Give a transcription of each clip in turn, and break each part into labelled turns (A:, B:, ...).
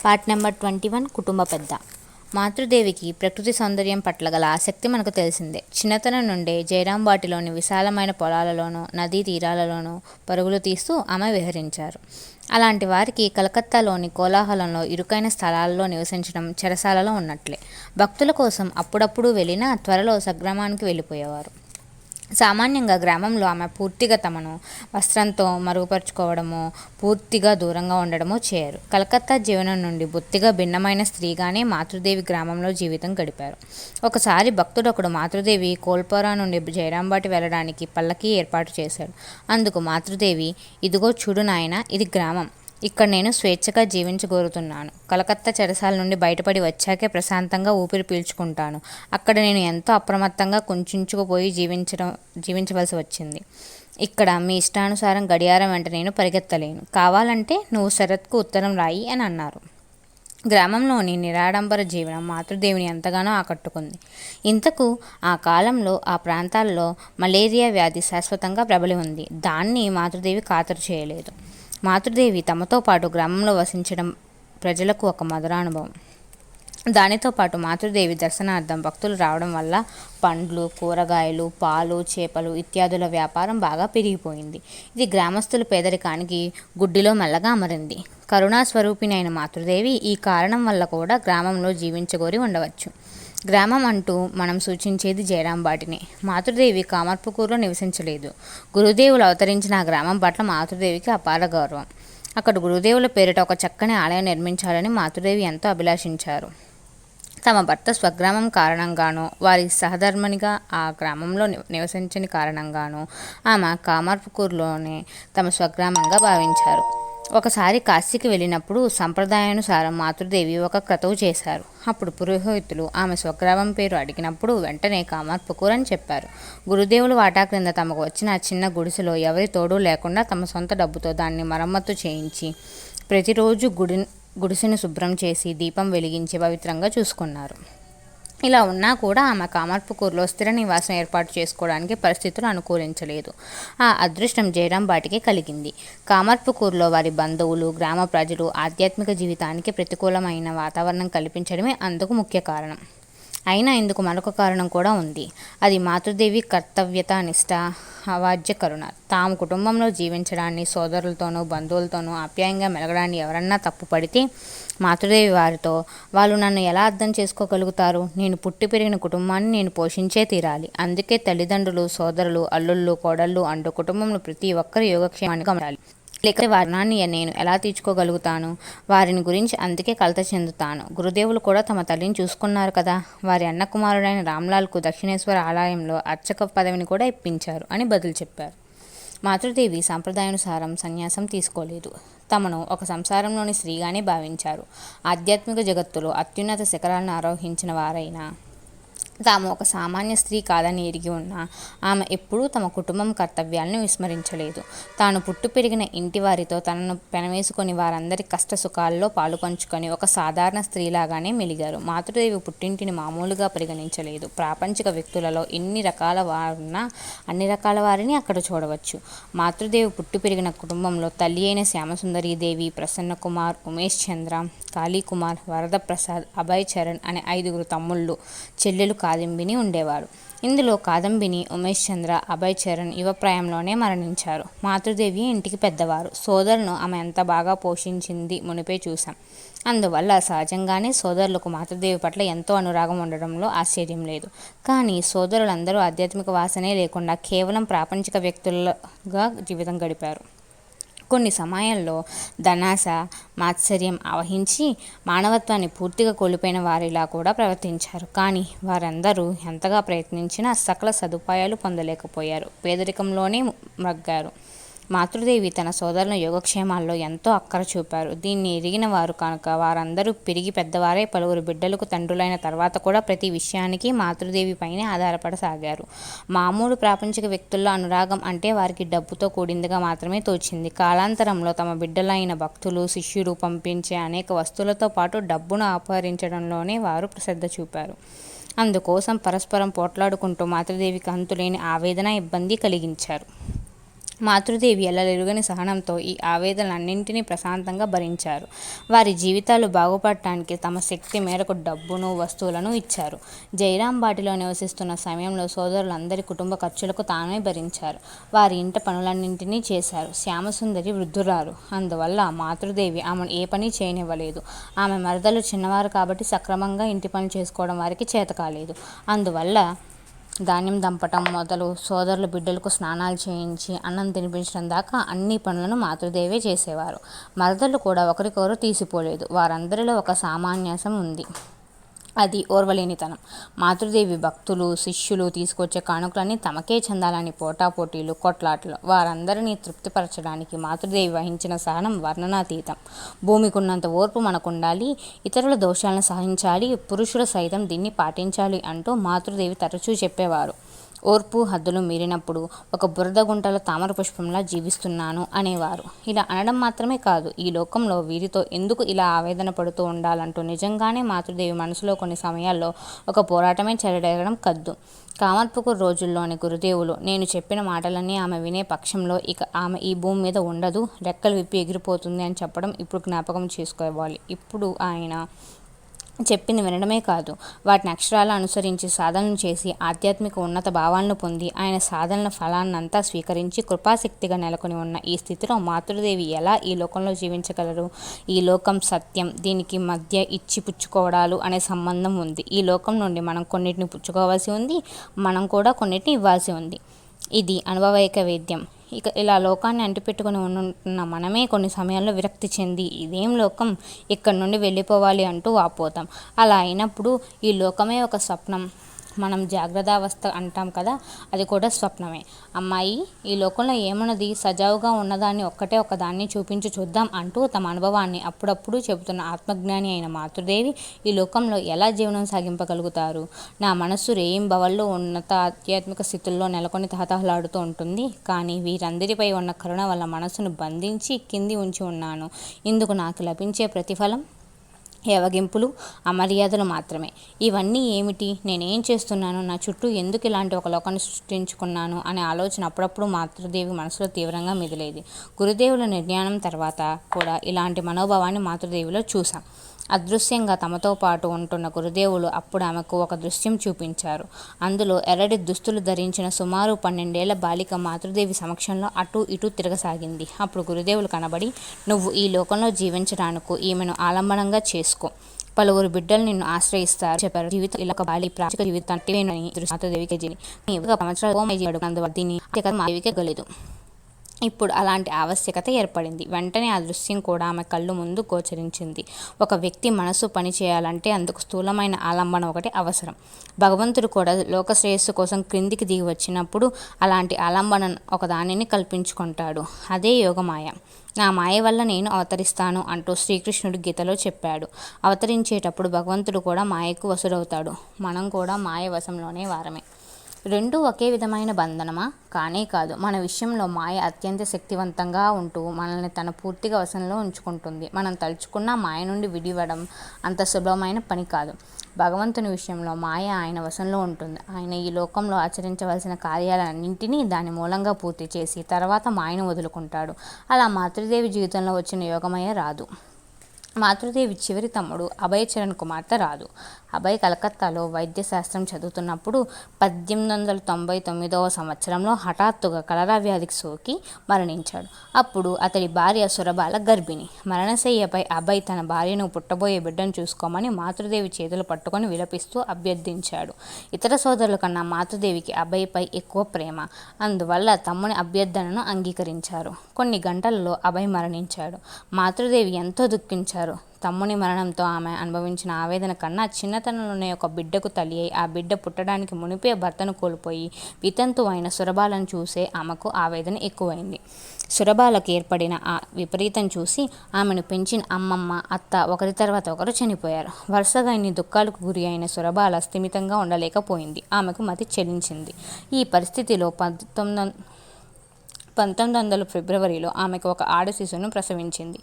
A: Part number 21 కుటుంబ పెద్ద. మాతృదేవికి ప్రకృతి సౌందర్యం పట్ల గల ఆసక్తి మనకు తెలిసిందే. చిన్నతనం నుండే జైరాంబాటిలోని విశాలమైన పొలాలలోనూ నదీ తీరాలలోనూ పరుగులు తీస్తూ ఆమె విహరించారు. అలాంటి వారికి కలకత్తాలోని కోలాహలంలో ఇరుకైన స్థలాల్లో నివసించడం చెరసాలలో ఉన్నట్లే. భక్తుల కోసం అప్పుడప్పుడు వెళ్ళినా త్వరలో స్వగ్రామానికి వెళ్ళిపోయేవారు. సామాన్యంగా గ్రామంలో ఆమె పూర్తిగా తమను వస్త్రంతో మరుగుపరుచుకోవడమో, పూర్తిగా దూరంగా ఉండడమో చేయరు. కలకత్తా జీవనం నుండి బొత్తిగా భిన్నమైన స్త్రీగానే మాతృదేవి గ్రామంలో జీవితం గడిపారు. ఒకసారి భక్తుడొకడు మాతృదేవి కోల్పోరా నుండి జైరాంబాటి వెళ్ళడానికి పల్లకీ ఏర్పాటు చేశాడు. అందుకు మాతృదేవి, ఇదిగో చూడు నాయనా, ఇది గ్రామం. ఇక్కడ నేను స్వేచ్ఛగా జీవించగోరుతున్నాను. కలకత్తా చెరసాల నుండి బయటపడి వచ్చాకే ప్రశాంతంగా ఊపిరి పీల్చుకుంటాను. అక్కడ నేను ఎంతో అప్రమత్తంగా కుంచుకుపోయి జీవించవలసి వచ్చింది. ఇక్కడ మీ ఇష్టానుసారం గడియారం వెంట నేను పరిగెత్తలేను. కావాలంటే నువ్వు శరత్కు ఉత్తరం రాయి అని అన్నారు. గ్రామంలోని నిరాడంబర జీవనం మాతృదేవిని ఎంతగానో ఆకట్టుకుంది. ఇంతకు ఆ కాలంలో ఆ ప్రాంతాల్లో మలేరియా వ్యాధి శాశ్వతంగా ప్రబలి ఉంది. దాన్ని మాతృదేవి ఖాతరు చేయలేదు. మాతృదేవి తమతో పాటు గ్రామంలో వసించడం ప్రజలకు ఒక మధురానుభవం. దానితో పాటు మాతృదేవి దర్శనార్థం భక్తులు రావడం వల్ల పండ్లు, కూరగాయలు, పాలు, చేపలు ఇత్యాదుల వ్యాపారం బాగా పెరిగిపోయింది. ఇది గ్రామస్తుల పేదరికానికి గుడ్డిలో మెల్లగా అమరింది. కరుణాస్వరూపిణి అయిన మాతృదేవి ఈ కారణం వల్ల కూడా గ్రామంలో జీవించగోరి ఉండవచ్చు. గ్రామం అంటూ మనం సూచించేది జైరాంబాటినే. మాతృదేవి కామర్పుకూరులో నివసించలేదు. గురుదేవులు అవతరించిన ఆ గ్రామం పట్ల మాతృదేవికి అపార గౌరవం. అక్కడ గురుదేవుల పేరిట ఒక చక్కని ఆలయం నిర్మించాలని మాతృదేవి ఎంతో అభిలాషించారు. తమ భర్త స్వగ్రామం కారణంగానో, వారి సహధర్మనిగా ఆ గ్రామంలో నివసించని కారణంగానో ఆమె కామర్పుకూరులోనే తమ స్వగ్రామంగా భావించారు. ఒకసారి కాశీకి వెళ్ళినప్పుడు సంప్రదాయానుసారం మాతృదేవి ఒక క్రతువు చేశారు. అప్పుడు పురోహితులు ఆమె స్వగ్రామం పేరు అడిగినప్పుడు వెంటనే కామర్పుకూర్ అని చెప్పారు. గురుదేవులు వాటా క్రింద తమకు వచ్చిన ఆ చిన్న గుడిసెలో ఎవరి తోడు లేకుండా తమ సొంత డబ్బుతో దాన్ని మరమ్మతు చేయించి ప్రతిరోజు గుడిసెను శుభ్రం చేసి దీపం వెలిగించి పవిత్రంగా చూసుకున్నారు. ఇలా ఉన్నా కూడా ఆమె కామర్పుకూరులో స్థిర నివాసం ఏర్పాటు చేసుకోవడానికి పరిస్థితులు అనుకూలించలేదు. ఆ అదృష్టం జైరాంబాటికి కలిగింది. కామర్పుకూరులో వారి బంధువులు, గ్రామ ప్రజలు ఆధ్యాత్మిక జీవితానికి ప్రతికూలమైన వాతావరణం కల్పించడమే అందుకు ముఖ్య కారణం. అయినా ఇందుకు మరొక కారణం కూడా ఉంది. అది మాతృదేవి కర్తవ్యత, నిష్ఠ, అవాజ్య కరుణ. తాము కుటుంబంలో జీవించడాన్ని, సోదరులతోనూ బంధువులతోనూ ఆప్యాయంగా మెలగడాన్ని ఎవరన్నా తప్పుపడితే మాతృదేవి వారితో, వాళ్ళు నన్ను ఎలా అర్థం చేసుకోగలుగుతారు? నేను పుట్టి పెరిగిన కుటుంబాన్ని నేను పోషించే తీరాలి. అందుకే తల్లిదండ్రులు, సోదరులు, అల్లుళ్ళు, కోడళ్ళు అంటూ కుటుంబంలో ప్రతి ఒక్కరి యోగక్షేమాన్ని గమనించాలి. లేకపోతే వారి రుణాన్ని నేను ఎలా తీర్చుకోగలుగుతాను? వారిని గురించి అందుకే కలత చెందుతాను. గురుదేవులు కూడా తమ తల్లిని చూసుకున్నారు కదా. వారి అన్న కుమారుడైన రామ్లాల్కు దక్షిణేశ్వర ఆలయంలో అర్చక పదవిని కూడా ఇప్పించారు అని బదులు చెప్పారు. మాతృదేవి సాంప్రదాయానుసారం సన్యాసం తీసుకోలేదు. తమను ఒక సంసారంలోని స్త్రీగానే భావించారు. ఆధ్యాత్మిక జగత్తులో అత్యున్నత శిఖరాలను ఆరోహించిన వారైనా తాము ఒక సామాన్య స్త్రీ కాదని ఎరిగి ఉన్న ఆమె ఎప్పుడూ తమ కుటుంబం కర్తవ్యాలను విస్మరించలేదు. తాను పుట్టి పెరిగిన ఇంటి వారితో తనను పెనవేసుకొని వారందరి కష్ట సుఖాల్లో పాలు పంచుకొని ఒక సాధారణ స్త్రీలాగానే మెలిగారు. మాతృదేవి పుట్టింటిని మామూలుగా పరిగణించలేదు. ప్రాపంచిక వ్యక్తులలో ఎన్ని రకాల వారున్నా అన్ని రకాల వారిని అక్కడ చూడవచ్చు. మాతృదేవి పుట్టి పెరిగిన కుటుంబంలో తల్లి అయిన శ్యామసుందరీదేవి, ప్రసన్నకుమార్, ఉమేష్ చంద్ర, కాళీకుమార్, వరదప్రసాద్, అభయ్ చరణ్ అనే 5 తమ్ముళ్ళు, చెల్లెలు కాదంబిని ఉండేవాడు. ఇందులో కాదంబిని, ఉమేష్ చంద్ర, అభయ్ చరణ్ యువప్రాయంలోనే మరణించారు. మాతృదేవి ఇంటికి పెద్దవారు. సోదరులను ఆమె ఎంత బాగా పోషించింది మునిపే చూశాం. అందువల్ల సహజంగానే సోదరులకు మాతృదేవి పట్ల ఎంతో అనురాగం ఉండడంలో ఆశ్చర్యం లేదు. కానీ సోదరులందరూ ఆధ్యాత్మిక వాసనే లేకుండా కేవలం ప్రాపంచిక వ్యక్తులుగా జీవితం గడిపారు. కొన్ని సమయాల్లో ధనాశ, మాత్సర్యం ఆవహించి మానవత్వాన్ని పూర్తిగా కోల్పోయిన వారిలా కూడా ప్రవర్తించారు. కానీ వారందరూ ఎంతగా ప్రయత్నించినా సకల సదుపాయాలు పొందలేకపోయారు. పేదరికంలోనే మ్రగ్గారు. మాతృదేవి తన సోదరుల యోగక్షేమాల్లో ఎంతో అక్కర చూపారు. దీన్ని ఎరిగిన వారు కనుక వారందరూ పెరిగి పెద్దవారే పలువురు బిడ్డలకు తండ్రులైన తర్వాత కూడా ప్రతి విషయానికి మాతృదేవి పైనే ఆధారపడసాగారు. మామూలు ప్రాపంచిక వ్యక్తుల్లో అనురాగం అంటే వారికి డబ్బుతో కూడిందిగా మాత్రమే తోచింది. కాలాంతరంలో తమ బిడ్డలైన భక్తులు, శిష్యులు పంపించే అనేక వస్తువులతో పాటు డబ్బును అపహరించడంలోనే వారు శ్రద్ధ చూపారు. అందుకోసం పరస్పరం పోట్లాడుకుంటూ మాతృదేవికి అంతులేని ఆవేదన, ఇబ్బంది కలిగించారు. మాతృదేవి ఎల్లలెరుగని సహనంతో ఈ ఆవేదనలన్నింటినీ ప్రశాంతంగా భరించారు. వారి జీవితాలు బాగుపడటానికి తమ శక్తి మేరకు డబ్బును, వస్తువులను ఇచ్చారు. జైరాం బాటిలో నివసిస్తున్న సమయంలో సోదరులందరి కుటుంబ ఖర్చులకు తామే భరించారు. వారి ఇంట పనులన్నింటినీ చేశారు. శ్యామసుందరి వృద్ధురాలు. అందువల్ల మాతృదేవి ఆమెను ఏ పని చేయనివ్వలేదు. ఆమె మరదలు చిన్నవారు కాబట్టి సక్రమంగా ఇంటి పనులు చేసుకోవడం వారికి చేత కాలేదు. అందువల్ల ధాన్యం దంపటం మొదలు సోదరుల బిడ్డలకు స్నానాలు చేయించి అన్నం తినిపించడం దాకా అన్ని పనులను మాతృదేవే చేసేవారు. మరదళ్ళు కూడా ఒకరికొకరు తీసిపోలేదు. వారందరిలో ఒక సామన్యాసం ఉంది. అది ఓర్వలేనితనం. మాతృదేవి భక్తులు, శిష్యులు తీసుకొచ్చే కానుకలన్నీ తమకే చెందాలని పోటాపోటీలు, కొట్లాటలు. వారందరినీ తృప్తిపరచడానికి మాతృదేవి వహించిన సహనం వర్ణనాతీతం. భూమికున్నంత ఓర్పు మనకుండాలి, ఇతరుల దోషాలను సహించాలి, పురుషులు సైతం దీన్ని పాటించాలి అంటూ మాతృదేవి తరచూ చెప్పేవారు. ఓర్పు హద్దులు మీరినప్పుడు ఒక బురద గుంటలో తామర పుష్పంలా జీవిస్తున్నాను అనేవారు. ఇలా అనడం మాత్రమే కాదు, ఈ లోకంలో వీరితో ఎందుకు ఇలా ఆవేదన పడుతూ ఉండాలంటూ నిజంగానే మాతృదేవి మనసులో కొన్ని సమయాల్లో ఒక పోరాటమే చెలరేగడం కద్దు. కామత్పుకూరు రోజుల్లోని గురుదేవులు నేను చెప్పిన మాటలన్నీ ఆమె వినే పక్షంలో ఇక ఆమె ఈ భూమి మీద ఉండదు, రెక్కలు విప్పి ఎగిరిపోతుంది అని చెప్పడం ఇప్పుడు జ్ఞాపకం చేసుకోవాలి. ఇప్పుడు ఆయన చెప్పింది వినడమే కాదు, వాటిని అక్షరాలు అనుసరించి సాధనలు చేసి ఆధ్యాత్మిక ఉన్నత భావాలను పొంది ఆయన సాధనల ఫలాన్నంతా స్వీకరించి కృపాశక్తిగా నెలకొని ఉన్న ఈ స్థితిలో మాతృదేవి ఎలా ఈ లోకంలో జీవించగలరు? ఈ లోకం సత్యం, దీనికి మధ్య ఇచ్చి పుచ్చుకోవడాలు అనే సంబంధం ఉంది. ఈ లోకం నుండి మనం కొన్నిటిని పుచ్చుకోవాల్సి ఉంది, మనం కూడా కొన్నిటిని ఇవ్వాల్సి ఉంది. ఇది అనుభవైక వేద్యం. ఇక ఇలా లోకాన్ని అంటిపెట్టుకుని ఉంటున్న మనమే కొన్ని సమయాల్లో విరక్తి చెంది ఇదేం లోకం, ఇక్కడి నుండి వెళ్ళిపోవాలి అంటూ వాపోతాం. అలా అయినప్పుడు ఈ లోకమే ఒక స్వప్నం, మనం జాగ్రత్తావస్థ అంటాం కదా, అది కూడా స్వప్నమే. అమ్మాయి, ఈ లోకంలో ఏమున్నది, సజావుగా ఉన్నదాన్ని ఒక్కటే ఒకదాన్ని చూపించి చూద్దాం అంటూ తమ అనుభవాన్ని అప్పుడప్పుడు చెబుతున్న ఆత్మజ్ఞాని అయిన మాతృదేవి ఈ లోకంలో ఎలా జీవనం సాగింపగలుగుతారు? నా మనస్సు రేయింబవళ్ళు ఉన్నత ఆధ్యాత్మిక స్థితుల్లో నెలకొని తహతహలాడుతూ ఉంటుంది. కానీ వీరందరిపై ఉన్న కరుణ వల్ల మనస్సును బంధించి కింది ఉంచి ఉన్నాను. ఇందుకు నాకు లభించే ప్రతిఫలం యవగింపులు, అమర్యాదలు మాత్రమే. ఇవన్నీ ఏమిటి? నేనేం చేస్తున్నాను? నా చుట్టూ ఎందుకు ఇలాంటి ఒక లోకాన్ని సృష్టించుకున్నాను అనే ఆలోచన అప్పుడప్పుడు మాతృదేవి మనసులో తీవ్రంగా మెదిలేది. గురుదేవుల నిర్యాణం తర్వాత కూడా ఇలాంటి మనోభావాన్ని మాతృదేవిలో చూశాం. అదృశ్యంగా తమతో పాటు ఉంటున్న గురుదేవులు అప్పుడు ఆమెకు ఒక దృశ్యం చూపించారు. అందులో ఎర్రటి దుస్తులు ధరించిన సుమారు 12 ఏళ్ల బాలిక మాతృదేవి సమక్షంలో అటూ ఇటూ తిరగసాగింది. అప్పుడు గురుదేవులు కనబడి, నువ్వు ఈ లోకంలో జీవించడానికి ఈమెను ఆలంబనంగా చేసుకో, పలువురు బిడ్డలు నిన్ను ఆశ్రయిస్తారు చెప్పారు. జీవితం ఇలా ఒక బాలి ప్రాచక జీవితాన్ని మాతృదేవికి దీన్ని మాతృదేవికి గలేదు. ఇప్పుడు అలాంటి ఆవశ్యకత ఏర్పడింది. వెంటనే ఆ దృశ్యం కూడా ఆమె కళ్ళు ముందు గోచరించింది. ఒక వ్యక్తి మనసు పని చేయాలంటే అందుకు స్థూలమైన ఆలంబన ఒకటి అవసరం. భగవంతుడు కూడా లోక శ్రేయస్సు కోసం క్రిందికి దిగి వచ్చినప్పుడు అలాంటి ఆలంబన ఒకదానిని కల్పించుకుంటాడు. అదే యోగమాయ. నా మాయ వల్ల నేను అవతరిస్తాను అంటూ శ్రీకృష్ణుడు గీతలో చెప్పాడు. అవతరించేటప్పుడు భగవంతుడు కూడా మాయకు వసుడవుతాడు. మనం కూడా మాయ వశంలోనే వారమే. రెండూ ఒకే విధమైన బంధనమా? కానే కాదు. మన విషయంలో మాయ అత్యంత శక్తివంతంగా ఉంటూ మనల్ని తన పూర్తిగా వశంలో ఉంచుకుంటుంది. మనం తలుచుకున్న మాయ నుండి విడివడం అంత సులభమైన పని కాదు. భగవంతుని విషయంలో మాయ ఆయన వశంలో ఉంటుంది. ఆయన ఈ లోకంలో ఆచరించవలసిన కార్యాలన్నింటినీ దాని మూలంగా పూర్తి చేసి తర్వాత మాయను వదులుకుంటాడు. అలా మాతృదేవి జీవితంలో వచ్చిన యోగమయ రాదు. మాతృదేవి చివరి తమ్ముడు అభయ్ చరణ్ కుమార్తె రాదు. అభయ్ కలకత్తాలో వైద్యశాస్త్రం చదువుతున్నప్పుడు 1899వ సంవత్సరంలో హఠాత్తుగా కలరా వ్యాధికి సోకి మరణించాడు. అప్పుడు అతడి భార్య సురబాల గర్భిణి. మరణశయ్యపై అభయ్ తన భార్యను పుట్టబోయే బిడ్డను చూసుకోమని మాతృదేవి చేతులు పట్టుకొని విలపిస్తూ అభ్యర్థించాడు. ఇతర సోదరుల కన్నా మాతృదేవికి అభయ్పై ఎక్కువ ప్రేమ. అందువల్ల తమ్ముని అభ్యర్థనను అంగీకరించారు. కొన్ని గంటలలో అభయ్ మరణించాడు. మాతృదేవి ఎంతో దుఃఖించారు. తమ్ముని మరణంతో ఆమె అనుభవించిన ఆవేదన కన్నా చిన్నతనంలోనే ఒక బిడ్డకు తల్లి అయి ఆ బిడ్డ పుట్టడానికి మునిపే భర్తను కోల్పోయి వితంతు అయిన సురబాలను చూసే ఆమెకు ఆవేదన ఎక్కువైంది. సురబాలకు ఏర్పడిన ఆ విపరీతం చూసి ఆమెను పెంచిన అమ్మమ్మ, అత్త ఒకరి తర్వాత ఒకరు చనిపోయారు. వరుసగా ఇన్ని దుఃఖాలకు గురి అయిన సురబాల స్థిమితంగా ఉండలేకపోయింది. ఆమెకు మతి చెలించింది. ఈ పరిస్థితిలో 1900 ఫిబ్రవరిలో ఆమెకు ఒక ఆడ శిశువును ప్రసవించింది.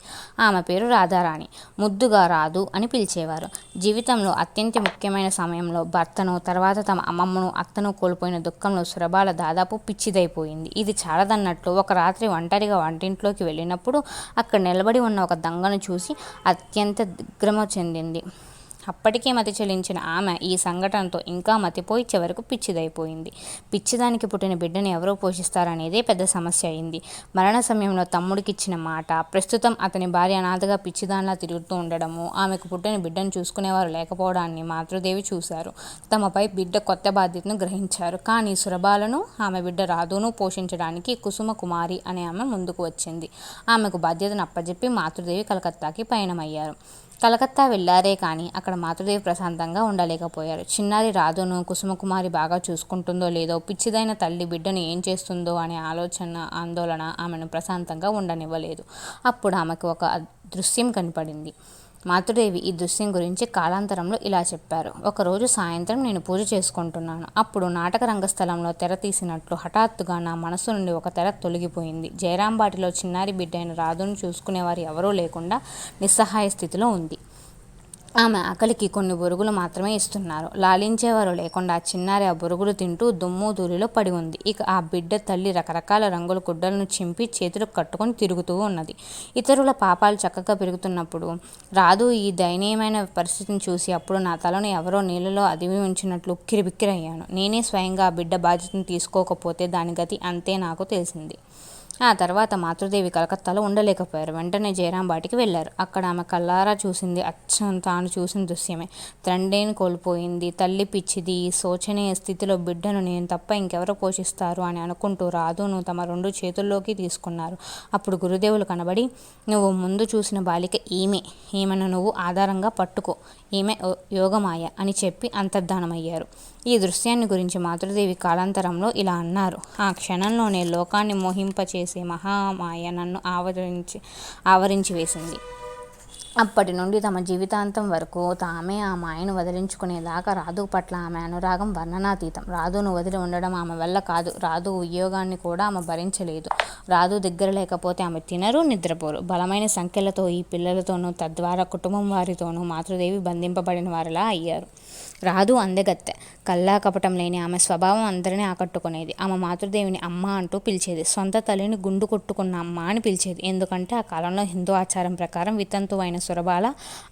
A: ఆమె పేరు రాధారాణి. ముద్దుగా రాధు అని పిలిచేవారు. జీవితంలో అత్యంత ముఖ్యమైన సమయంలో భర్తను, తర్వాత తమ అమ్మమ్మను, అత్తను కోల్పోయిన దుఃఖంలో సురబాల దాదాపు పిచ్చిదైపోయింది. ఇది చాలదన్నట్లు ఒక రాత్రి ఒంటరిగా వంటింట్లోకి వెళ్ళినప్పుడు అక్కడ నిలబడి ఉన్న ఒక దొంగను చూసి అత్యంత దిగ్భ్రమ చెందింది. అప్పటికే మతి చెలించిన ఆమె ఈ సంఘటనతో ఇంకా మతిపోయి చివరకు పిచ్చిదైపోయింది. పిచ్చిదానికి పుట్టిన బిడ్డను ఎవరో పోషిస్తారనేదే పెద్ద సమస్య అయింది. మరణ సమయంలో తమ్ముడికిచ్చిన మాట, ప్రస్తుతం అతని భార్య అనాథగా పిచ్చిదానిలా తిరుగుతూ ఉండడము, ఆమెకు పుట్టిన బిడ్డను చూసుకునేవారు లేకపోవడాన్ని మాతృదేవి చూశారు. తమపై బిడ్డ కొత్త బాధ్యతను గ్రహించారు. కానీ సురబాలను, ఆమె బిడ్డ రాధును పోషించడానికి కుసుమ కుమారి అనే ఆమె ముందుకు వచ్చింది. ఆమెకు బాధ్యతను అప్పజెప్పి మాతృదేవి కలకత్తాకి పయనమయ్యారు. కలకత్తా వెళ్లారే కానీ అక్కడ మాతృదేవి ప్రశాంతంగా ఉండలేకపోయారు. చిన్నారి రాధును కుసుమకుమారి బాగా చూసుకుంటుందో లేదో, పిచ్చిదైన తల్లి బిడ్డను ఏం చేస్తుందో అనే ఆందోళన ఆమెను ప్రశాంతంగా ఉండనివ్వలేదు. అప్పుడు ఆమెకు ఒక దృశ్యం కనపడింది. మాతృదేవి ఈ దృశ్యం గురించి కాలాంతరంలో ఇలా చెప్పారు. ఒకరోజు సాయంత్రం నేను పూజ చేసుకుంటున్నాను. అప్పుడు నాటక రంగస్థలంలో తెర తీసినట్లు హఠాత్తుగా నా మనసు నుండి ఒక తెర తొలగిపోయింది. జయరాంబాటిలో చిన్నారి బిడ్డైన రాధును చూసుకునేవారు ఎవరూ లేకుండా నిస్సహాయ స్థితిలో ఉంది. ఆమె ఆకలికి కొన్ని బొరుగులు మాత్రమే ఇస్తున్నారు. లాలించేవారు లేకుండా చిన్నారి ఆ బొరుగులు తింటూ దుమ్ము ధూళిలో పడి ఉంది. ఇక ఆ బిడ్డ తల్లి రకరకాల రంగుల గుడ్డలను చింపి చేతులకు కట్టుకొని తిరుగుతూ ఉన్నది. ఇతరుల పాపాలు చక్కగా పెరుగుతున్నప్పుడు రాధు ఈ దయనీయమైన పరిస్థితిని చూసి అప్పుడు నా తలను ఎవరో నీళ్ళలో అదిమి ఉంచినట్లు ఉక్కిరిబిక్కిరయ్యాను. నేనే స్వయంగా ఆ బిడ్డ బాధ్యతను తీసుకోకపోతే దాని గతి అంతే నాకు తెలిసింది. ఆ తర్వాత మాతృదేవి కలకత్తాలో ఉండలేకపోయారు. వెంటనే జయరాంబాటికి వెళ్లారు. అక్కడ ఆమె కళ్ళారా చూసింది అచ్చం తాను చూసిన దృశ్యమే. తండ్రిని కోల్పోయింది, తల్లి పిచ్చిది, ఈ శోచనీయ స్థితిలో బిడ్డను నేను తప్ప ఇంకెవరు పోషిస్తారు అని అనుకుంటూ రాధును తమ 2 చేతుల్లోకి తీసుకున్నారు. అప్పుడు గురుదేవులు కనబడి, నువ్వు ముందు చూసిన బాలిక ఈమెను నువ్వు ఆధారంగా పట్టుకో, ఈమె యోగమాయ అని చెప్పి అంతర్ధానమయ్యారు. ఈ దృశ్యాన్ని గురించి మాతృదేవి కాలాంతరంలో ఇలా అన్నారు. ఆ క్షణంలోనే లోకాన్ని మోహింపచేసే మహామాయ నన్ను ఆవరించి వేసింది. అప్పటి నుండి తమ జీవితాంతం వరకు తామే ఆ మాయను వదిలించుకునేదాకా రాధు పట్ల ఆమె అనురాగం వర్ణనాతీతం. రాధును వదిలి ఉండడం ఆమె వల్ల కాదు. రాధు ఉద్యోగాన్ని కూడా ఆమె భరించలేదు. రాధు దగ్గర లేకపోతే ఆమె తినరు, నిద్రపోరు. బలమైన సంఖ్యలతో ఈ పిల్లలతోనూ తద్వారా కుటుంబం వారితోనూ మాతృదేవి బంధింపబడిన వారిలా అయ్యారు. రాధు అందగత్తె, కల్లా కపటం లేని ఆమె స్వభావం అందరినీ ఆకట్టుకునేది. ఆమె మాతృదేవిని అమ్మ అంటూ పిలిచేది. సొంత తల్లిని గుండు కొట్టుకున్న అమ్మ అని పిలిచేది. ఎందుకంటే ఆ కాలంలో హిందూ ఆచారం ప్రకారం వితంతువైన సురబాల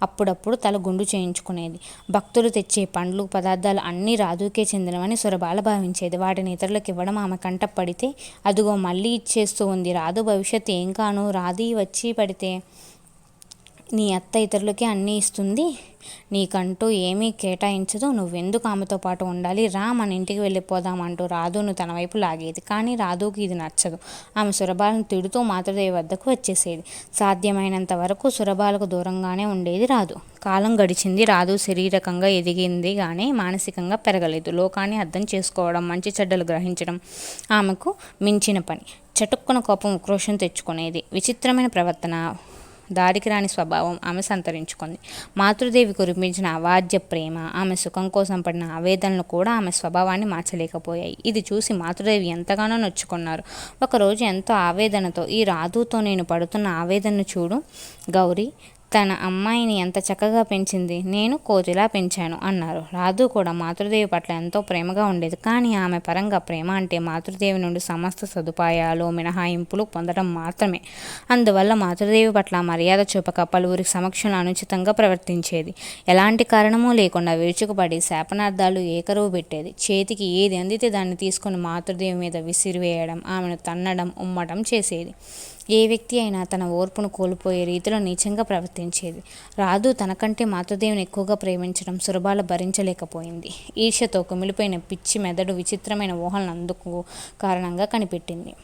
A: అప్పుడప్పుడు తల గుండు చేయించుకునేది. భక్తులు తెచ్చే పండ్లు, పదార్థాలు అన్నీ రాధుకే చెందినవని సురబాల భావించేది. వాటిని ఇతరులకు ఇవ్వడం ఆమె కంట పడితే, అదుగో మళ్ళీ ఇచ్చేస్తూ ఉంది, రాధు భవిష్యత్తు ఏం కాను, రాధి వచ్చి పడితే నీ అత్త ఇతరులకే అన్నీ ఇస్తుంది, నీకంటూ ఏమీ కేటాయించదు, నువ్వెందుకు ఆమెతో పాటు ఉండాలి, రా మన ఇంటికి వెళ్ళిపోదామంటూ రాధును తన వైపు లాగేది. కానీ రాధుకి ఇది నచ్చదు. ఆమె సురబాలను తిడుతూ మాతృదేవి వద్దకు వచ్చేసేది. సాధ్యమైనంత వరకు సురబాలకు దూరంగానే ఉండేది రాధు. కాలం గడిచింది. రాధు శారీరకంగా ఎదిగింది కానీ మానసికంగా పెరగలేదు. లోకాన్ని అర్థం చేసుకోవడం, మంచి చెడ్డలు గ్రహించడం ఆమెకు మించిన పని. చటుక్కున కోపం, ఉక్రోషం తెచ్చుకునేది. విచిత్రమైన ప్రవర్తన, దారికి రాని స్వభావం ఆమె సంతరించుకుంది. మాతృదేవి కురిపించిన అవాజ్య ప్రేమ, ఆమె సుఖం కోసం పడిన ఆవేదనలు కూడా ఆమె స్వభావాన్ని మార్చలేకపోయాయి. ఇది చూసి మాతృదేవి ఎంతగానో నొచ్చుకున్నారు. ఒకరోజు ఎంతో ఆవేదనతో, ఈ రాధుతో నేను పడుతున్న ఆవేదనను చూడు గౌరీ, తన అమ్మాయిని ఎంత చక్కగా పెంచింది, నేను కోతిలా పెంచాను అన్నారు. రాధు కూడా మాతృదేవి పట్ల ఎంతో ప్రేమగా ఉండేది. కానీ ఆమె పరంగా ప్రేమ అంటే మాతృదేవి నుండి సమస్త సదుపాయాలు, మినహాయింపులు పొందడం మాత్రమే. అందువల్ల మాతృదేవి పట్ల మర్యాద చూపక పలువురి సమక్షంలో అనుచితంగా ప్రవర్తించేది. ఎలాంటి కారణమూ లేకుండా విరుచుకుపడి శాపనార్థాలు ఏకరువు పెట్టేది. చేతికి ఏది అందితే దాన్ని తీసుకుని మాతృదేవి మీద విసిరివేయడం, ఆమెను తన్నడం, ఉమ్మటం చేసేది. ఏ వ్యక్తి అయినా తన ఓర్పును కోల్పోయే రీతిలో నీచంగా ప్రవర్తించేది. రాధు తనకంటే మాతృదేవిని ఎక్కువగా ప్రేమించడం సురబాల భరించలేకపోయింది. ఈర్ష్యతో కుమిలిపోయిన పిచ్చి మెదడు విచిత్రమైన ఊహలను అందుకు కారణంగా కనిపెట్టింది.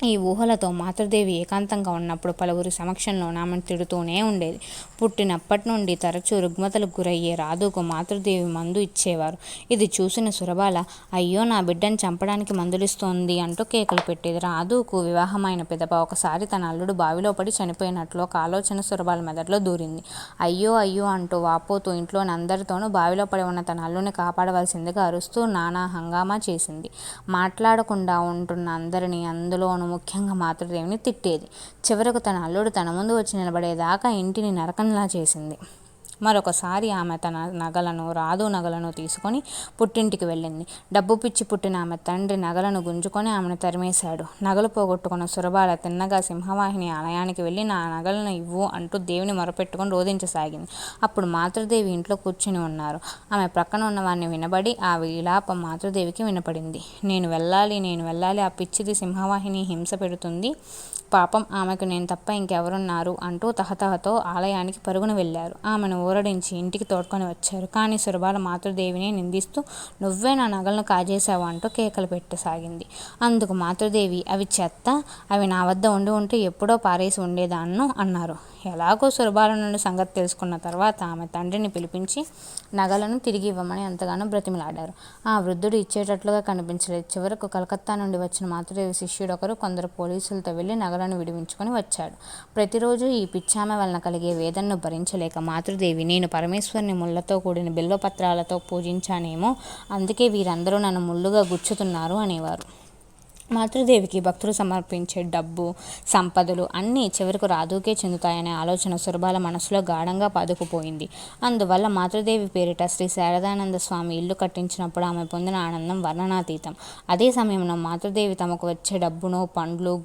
A: ఈ ఊహలతో మాతృదేవి ఏకాంతంగా ఉన్నప్పుడు పలువురి సమక్షంలో ఆమెను తిడుతూనే ఉండేది. పుట్టినప్పటి నుండి తరచూ రుగ్మతలకు గురయ్యే రాధుకు మాతృదేవి మందు ఇచ్చేవారు. ఇది చూసిన సురబాల, అయ్యో నా బిడ్డను చంపడానికి మందులిస్తోంది అంటూ కేకలు పెట్టేది. రాధుకు వివాహమైన పిదప ఒకసారి తన అల్లుడు బావిలో పడి చనిపోయినట్లు ఒక ఆలోచన సురబాల మెదడులో దూరింది. అయ్యో అయ్యో అంటూ వాపోతూ ఇంట్లోని అందరితోనూ బావిలో పడి ఉన్న తన అల్లుడిని కాపాడవలసిందిగా అరుస్తూ నానా హంగామా చేసింది. మాట్లాడకుండా ఉంటున్న అందరినీ, అందులోనూ ముఖ్యంగా మాతృదేవిని తిట్టేది. చివరకు తన అల్లుడు తన ముందు వచ్చి నిలబడేదాకా ఇంటిని నరకంలా చేసింది. మరొకసారి ఆమె తన రాధు నగలను తీసుకొని పుట్టింటికి వెళ్ళింది. డబ్బు పిచ్చి పుట్టిన ఆమె తండ్రి నగలను గుంజుకొని ఆమెను తరిమేశాడు. నగలు పోగొట్టుకున్న సురబాల తిన్నగా సింహవాహిని ఆలయానికి వెళ్ళి నా నగలను ఇవ్వు అంటూ దేవుని మొరపెట్టుకొని రోధించసాగింది. అప్పుడు మాతృదేవి ఇంట్లో కూర్చుని ఉన్నారు. ఆమె ప్రక్కన ఉన్న వారిని వినబడి ఆ విలాపం మాతృదేవికి వినపడింది. నేను వెళ్ళాలి, ఆ పిచ్చిది సింహవాహిని హింస పెడుతుంది, పాపం ఆమెకు నేను తప్ప ఇంకెవరున్నారు అంటూ తహతహతో ఆలయానికి పరుగున వెళ్ళారు. ఆమెను ఊరడించి ఇంటికి తోడ్కొని వచ్చారు. కానీ సురబాల మాతృదేవిని నిందిస్తూ నువ్వే నా నగలను కాజేశావు అంటూ కేకలు పెట్టసాగింది. అందుకు మాతృదేవి అవి చెత్త, అవి నా వద్ద ఉంటే ఎప్పుడో పారేసి ఉండేదాన్ను అన్నారు. ఎలాగో సురబాల నుండి సంగతి తెలుసుకున్న తర్వాత ఆమె తండ్రిని పిలిపించి నగలను తిరిగి ఇవ్వమని ఎంతగానో బ్రతిమలాడారు. ఆ వృద్ధుడు ఇచ్చేటట్లుగా కనిపించలేదు. చివరకు కలకత్తా నుండి వచ్చిన మాతృదేవి శిష్యుడొకరు కొందరు పోలీసులతో వెళ్ళి నగలను విడిపించుకొని వచ్చాడు. ప్రతిరోజు ఈ పిచ్చామె వలన కలిగే వేదనను భరించలేక మాతృదేవి నేను పరమేశ్వరుని ముళ్లతో కూడిన బిల్వపత్రాలతో పూజించానేమో, అందుకే వీరందరూ నన్ను ముళ్ళుగా గుచ్చుతున్నారు అనేవారు. మాతృదేవికి భక్తులు సమర్పించే డబ్బు, సంపదలు అన్నీ చివరకు రాధుకే చెందుతాయనే ఆలోచన సురబాల మనసులో గాఢంగా పాదుకుపోయింది. అందువల్ల మాతృదేవి పేరిట శ్రీ శారదానంద స్వామి ఇల్లు కట్టించినప్పుడు ఆమె పొందిన ఆనందం వర్ణనాతీతం. అదే సమయంలో మాతృదేవి తమకు వచ్చే డబ్బును, పండ్లు,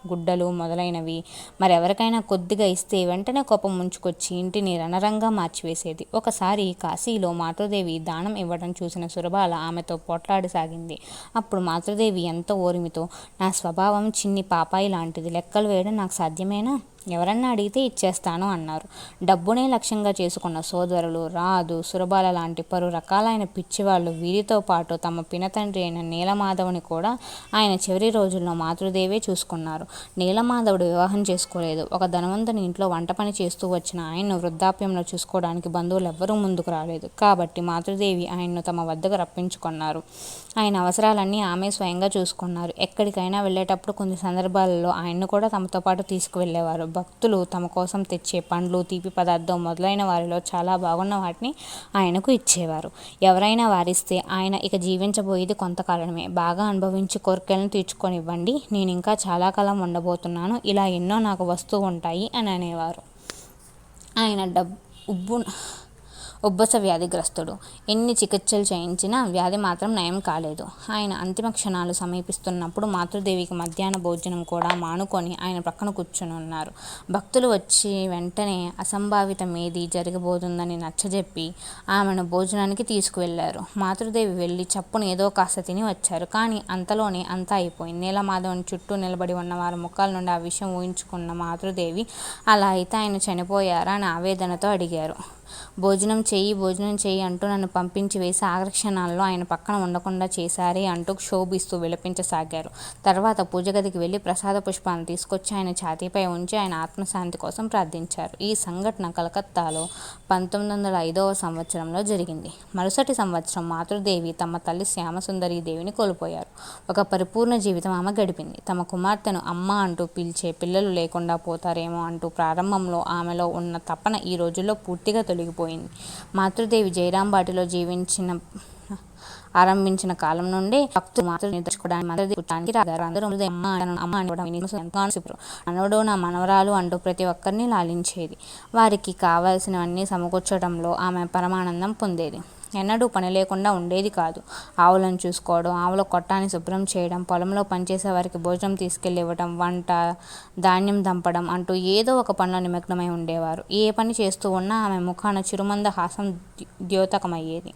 A: గుడ్డలు మొదలైనవి మరెవరికైనా కొద్దిగా ఇస్తే వెంటనే కోపం ముంచుకొచ్చి ఇంటిని రణరంగా మార్చివేసేది. ఒకసారి కాశీలో మాతృదేవి దానం ఇవ్వడం చూసిన సురబాల ఆమెతో పోట్లాడసాగింది. అప్పుడు మాతృదేవి ఎంతో ఓర్మితో నా స్వభావం చిన్ని పాపాయి లాంటిది, లెక్కలు వేయడం నాకు సాధ్యమేనా, ఎవరన్నా అడిగితే ఇచ్చేస్తాను అన్నారు. డబ్బునే లక్ష్యంగా చేసుకున్న సోదరులు రాధు, సురబాల లాంటి పలు రకాలైన పిచ్చివాళ్ళు వీరితో పాటు తమ పినతండ్రి అయిన నీలమాధవుని కూడా ఆయన చివరి రోజుల్లో మాతృదేవే చూసుకున్నారు. నీలమాధవుడు వివాహం చేసుకోలేదు. ఒక ధనవంతుని ఇంట్లో వంట పని చేస్తూ వచ్చిన ఆయన్ను వృద్ధాప్యంలో చూసుకోవడానికి బంధువులు ఎవ్వరూ ముందుకు రాలేదు. కాబట్టి మాతృదేవి ఆయన్ను తమ వద్దకు రప్పించుకున్నారు. ఆయన అవసరాలన్నీ ఆమె స్వయంగా చూసుకున్నారు. ఎక్కడికైనా వెళ్ళేటప్పుడు కొన్ని సందర్భాలలో ఆయన్ను కూడా తమతో పాటు తీసుకువెళ్ళేవారు. భక్తులు తమ కోసం తెచ్చే పండ్లు, తీపి పదార్థం మొదలైన వారిలో చాలా బాగున్న వాటిని ఆయనకు ఇచ్చేవారు. ఎవరైనా వారిస్తే ఆయన ఇక జీవించబోయేది కొంతకాలమే, బాగా అనుభవించి కోరికలను తీర్చుకొనివ్వండి, నేను ఇంకా చాలా కాలం ఉండబోతున్నాను, ఇలా ఎన్నో నాకు వస్తూ ఉంటాయి అని అనేవారు. ఆయన ఉబ్బస వ్యాధిగ్రస్తుడు. ఎన్ని చికిత్సలు చేయించినా వ్యాధి మాత్రం నయం కాలేదు. ఆయన అంతిమ క్షణాలు సమీపిస్తున్నప్పుడు మాతృదేవికి మధ్యాహ్న భోజనం కూడా మానుకొని ఆయన ప్రక్కన కూర్చుని ఉన్నారు. భక్తులు వచ్చి వెంటనే అసంభావితమేది జరగబోతుందని నచ్చజెప్పి ఆమెను భోజనానికి తీసుకువెళ్లారు. మాతృదేవి వెళ్ళి చప్పున ఏదో కాస్త తిని వచ్చారు. కానీ అంతలోనే అంతా అయిపోయింది. నీలమాధవుని చుట్టూ నిలబడి ఉన్న వారి ముఖాల నుండి ఆ విషయం ఊహించుకున్న మాతృదేవి అలా అయితే ఆయన చనిపోయారా అని ఆవేదనతో అడిగారు. భోజనం చెయ్యి అంటూ నన్ను పంపించి వేసి ఆఖరి క్షణాల్లో ఆయన పక్కన ఉండకుండా చేశారే అంటూ క్షోభిస్తూ విలపించసాగారు. తర్వాత పూజగదికి వెళ్ళి ప్రసాద పుష్పాలను తీసుకొచ్చి ఆయన ఛాతీపై ఉంచి ఆయన ఆత్మశాంతి కోసం ప్రార్థించారు. ఈ సంఘటన కలకత్తాలో 1905వ సంవత్సరంలో జరిగింది. మరుసటి సంవత్సరం మాతృదేవి తమ తల్లి శ్యామసుందరీ దేవిని కోల్పోయారు. ఒక పరిపూర్ణ జీవితం ఆమె గడిపింది. తమ కుమార్తెను అమ్మ అంటూ పిలిచే పిల్లలు లేకుండా పోతారేమో అంటూ ప్రారంభంలో ఆమెలో ఉన్న తపన ఈ రోజుల్లో పూర్తిగా తొలగిపోయింది. మాతృదేవి జయరాంబాటిలో ఆరంభించిన కాలం నుండే భక్తులు మాతృని దర్శించుకోవడానికి రాగారు. అందరూ అమ్మ మనవడు నా మనవరాలు అంటూ ప్రతి ఒక్కరిని లాలించేది. వారికి కావలసినవన్నీ సమకూర్చడంలో ఆమె పరమానందం పొందేది. ఎన్నడూ పని లేకుండా ఉండేది కాదు. ఆవులను చూసుకోవడం, ఆవుల కొట్టాన్ని శుభ్రం చేయడం, పొలంలో పనిచేసే వారికి భోజనం తీసుకెళ్ళి ఇవ్వడం, వంట, ధాన్యం దంపడం అంటూ ఏదో ఒక పనిలో నిమగ్నమై ఉండేవారు. ఏ పని చేస్తూ ఉన్నా ఆమె ముఖాన చిరుమంద హాసం ద్యోతకమయ్యేది.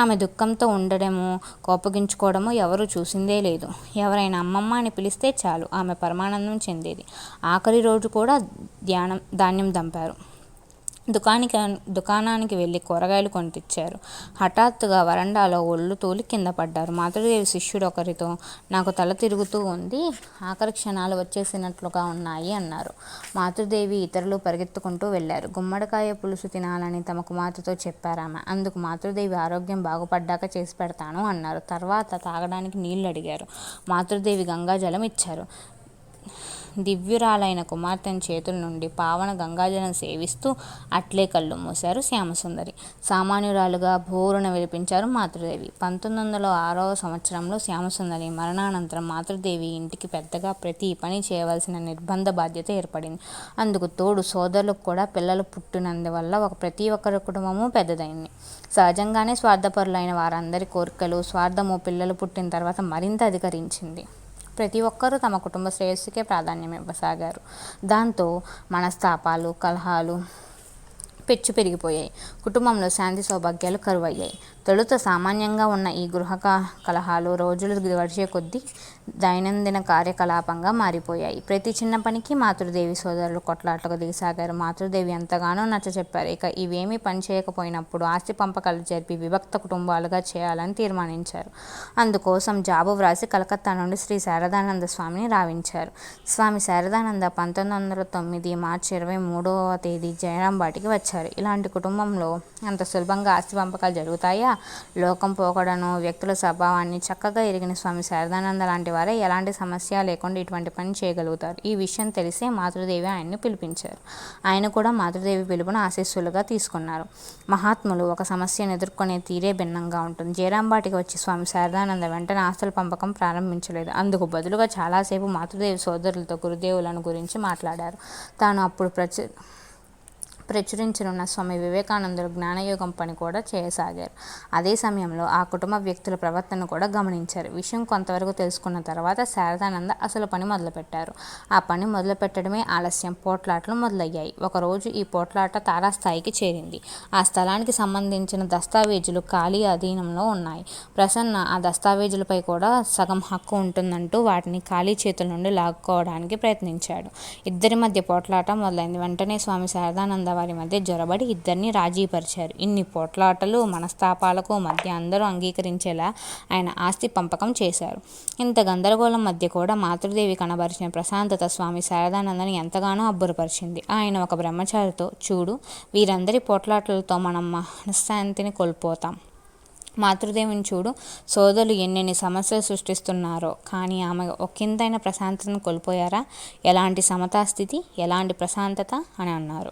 A: ఆమె దుఃఖంతో ఉండడమో కోపగించుకోవడమో ఎవరూ చూసిందే లేదు. ఎవరైనా అమ్మమ్మ అని పిలిస్తే చాలు ఆమె పరమానందం చెందేది. ఆఖరి రోజు కూడా ధాన్యం దంపారు. దుకాణానికి వెళ్ళి కూరగాయలు కొని తెచ్చారు. హఠాత్తుగా వరండాలో ఒళ్ళు తూలి కింద పడ్డారు. మాతృదేవి శిష్యుడు ఒకరితో నాకు తల తిరుగుతూ ఉంది, ఆఖరి క్షణాలు వచ్చేసినట్లుగా ఉన్నాయి అన్నారు. మాతృదేవి ఇతరులు పరిగెత్తుకుంటూ వెళ్ళారు. గుమ్మడికాయ పులుసు తినాలని తమ కుమార్తెతో చెప్పారామె. అందుకు మాతృదేవి ఆరోగ్యం బాగుపడ్డాక చేసి పెడతాను అన్నారు. తర్వాత తాగడానికి నీళ్లు అడిగారు. మాతృదేవి గంగాజలం ఇచ్చారు. దివ్యురాలైన కుమార్తెను చేతుల నుండి పావన గంగాజలం సేవిస్తూ అట్లే కళ్ళు మూశారు శ్యామసుందరి. సామాన్యురాలుగా భోరున విలిపించారు మాతృదేవి. 1906వ సంవత్సరంలో శ్యామసుందరి మరణానంతరం మాతృదేవి ఇంటికి పెద్దగా ప్రతి పని చేయవలసిన నిర్బంధ బాధ్యత ఏర్పడింది. అందుకు తోడు సోదరులకు కూడా పిల్లలు పుట్టినందువల్ల ప్రతి ఒక్కరి కుటుంబము పెద్దదైంది. సహజంగానే స్వార్థపరులైన వారందరి కోరికలు, స్వార్థము పిల్లలు పుట్టిన తర్వాత మరింత అధికరించింది. ప్రతి ఒక్కరూ తమ కుటుంబ శ్రేయస్సుకే ప్రాధాన్యం ఇవ్వసాగారు. దాంతో మనస్తాపాలు, కలహాలు పెచ్చు పెరిగిపోయాయి. కుటుంబంలో శాంతి సౌభాగ్యాలు కరువయ్యాయి. తొలుత సామాన్యంగా ఉన్న ఈ గృహ కలహాలు రోజులు గడిచే కొద్దీ దైనందిన కార్యకలాపంగా మారిపోయాయి. ప్రతి చిన్న పనికి మాతృదేవి సోదరులు కొట్లాటకు దిగసాగారు. మాతృదేవి ఎంతగానో నచ్చచెప్పారు. ఇక ఇవేమీ పని చేయకపోయినప్పుడు ఆస్తి పంపకాలు జరిపి విభక్త కుటుంబాలుగా చేయాలని తీర్మానించారు. అందుకోసం జాబు వ్రాసి కలకత్తా నుండి శ్రీ శారదానంద స్వామిని రావించారు. స్వామి శారదానంద 1909 మార్చి 23వ తేదీ జయరాంబాటికి వచ్చారు. ఇలాంటి కుటుంబంలో అంత సులభంగా ఆస్తి పంపకాలు జరుగుతాయా? లోకం పోకడను, వ్యక్తుల స్వభావాన్ని చక్కగా ఎరిగిన స్వామి శారదానంద లాంటి వారే ఎలాంటి సమస్య లేకుండా ఇటువంటి పని చేయగలుగుతారు. ఈ విషయం తెలిసే మాతృదేవి ఆయన్ని పిలిపించారు. ఆయన కూడా మాతృదేవి పిలుపును ఆశీస్సులుగా తీసుకున్నారు. మహాత్ములు ఒక సమస్యను ఎదుర్కొనే తీరే భిన్నంగా ఉంటుంది. జయరాంబాటికి వచ్చి స్వామి శారదానంద వెంటనే ఆస్తుల పంపకం ప్రారంభించలేదు. అందుకు బదులుగా చాలాసేపు మాతృదేవి సోదరులతో గురుదేవులను గురించి మాట్లాడారు. తాను అప్పుడు ప్రచురించనున్న స్వామి వివేకానందుల జ్ఞానయోగం పని కూడా చేయసాగారు. అదే సమయంలో ఆ కుటుంబ వ్యక్తుల ప్రవర్తన కూడా గమనించారు. విషయం కొంతవరకు తెలుసుకున్న తర్వాత శారదానంద అసలు పని మొదలుపెట్టారు. ఆ పని మొదలుపెట్టడమే ఆలస్యం. పోట్లాటలు మొదలయ్యాయి. ఒకరోజు ఈ పోట్లాట తారాస్థాయికి చేరింది. ఆ స్థలానికి సంబంధించిన దస్తావేజులు ఖాళీ అధీనంలో ఉన్నాయి. ప్రసన్న ఆ దస్తావేజులపై కూడా సగం హక్కు ఉంటుందంటూ వాటిని ఖాళీ చేతుల నుండి లాక్కోవడానికి ప్రయత్నించాడు. ఇద్దరి మధ్య పోట్లాట మొదలైంది. వెంటనే స్వామి శారదానంద వారి మధ్య జొరబడి ఇద్దరిని రాజీపరిచారు. ఇన్ని పోట్లాటలు, మనస్తాపాలకు మధ్య అందరూ అంగీకరించేలా ఆయన ఆస్తి పంపకం చేశారు. ఇంత గందరగోళం మధ్య కూడా మాతృదేవి కనబరిచిన ప్రశాంతత స్వామి శారదానందని ఎంతగానో అబ్బురపరిచింది. ఆయన ఒక బ్రహ్మచారితో, చూడు, వీరందరి పోట్లాటలతో మనం మనశ్శాంతిని కోల్పోతాం. మాతృదేవిని చూడు, సోదరులు ఎన్నెన్ని సమస్యలు సృష్టిస్తున్నారో, కానీ ఆమె ఒకంతైన ప్రశాంతతను కోల్పోయారా? ఎలాంటి సమతాస్థితి, ఎలాంటి ప్రశాంతత అని అన్నారు.